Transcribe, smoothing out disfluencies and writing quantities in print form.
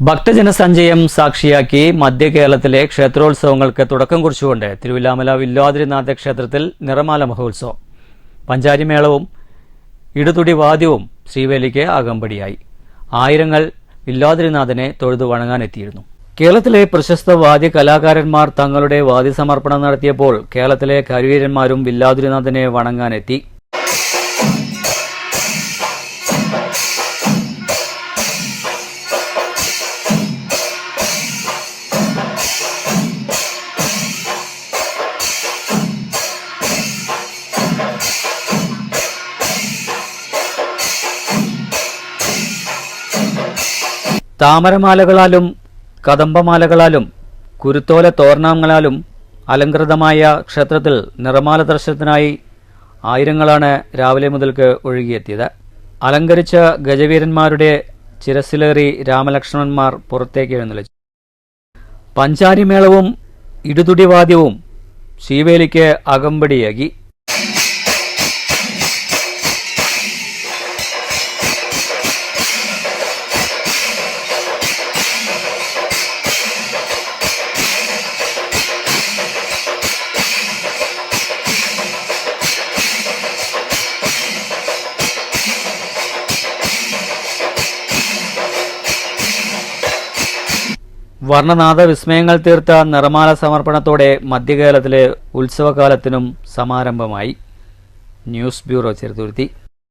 ഭക്തജനസഞ്ചയം സാക്ഷിയാക്കി മധ്യ കേരളത്തിലെ ക്ഷേത്രോത്സവങ്ങൾക്ക് തുടക്കം കുറിച്ചുകൊണ്ട് തിരുവില്ലാമല വില്വാദ്രിനാഥ ക്ഷേത്രത്തിൽ നിറമാല മഹോത്സവം. പഞ്ചാരിമേളവും ഇടുതുടി വാദ്യവും ശ്രീവേലിക്ക് അകമ്പടിയായി. ആയിരങ്ങൾ വില്വാദ്രിനാഥനെ തൊഴുതു വണങ്ങാനെത്തിയിരുന്നു. കേരളത്തിലെ പ്രശസ്ത വാദ്യ കലാകാരന്മാർ തങ്ങളുടെ വാദ്യസമർപ്പണം നടത്തിയപ്പോൾ കേരളത്തിലെ കരുവീരന്മാരും വില്വാദ്രിനാഥനെ വണങ്ങാനെത്തി. താമരമാലകളാലും കദംബമാലകളാലും കുരുത്തോല തോരണങ്ങളാലും അലങ്കൃതമായ ക്ഷേത്രത്തിൽ നിറമാല ദർശനത്തിനായി ആയിരങ്ങളാണ് രാവിലെ മുതൽക്ക് ഒഴുകിയെത്തിയത്. അലങ്കരിച്ച ഗജവീരന്മാരുടെ ചിരസിലേറി രാമലക്ഷ്മണന്മാർ പുറത്തേക്ക് എഴുന്നള്ളിച്ചു. പഞ്ചാരിമേളവും ഇടുതുടിവാദ്യവും ശ്രീവേലിക്ക് അകമ്പടിയാക്കി. വർണ്ണനാഥ വിസ്മയങ്ങൾ തീർത്ത നിറമാല സമർപ്പണത്തോടെ മധ്യകേരളത്തിലെ ഉത്സവകാലത്തിനും സമാരംഭമായി. News bureau, Cheruthuruthy.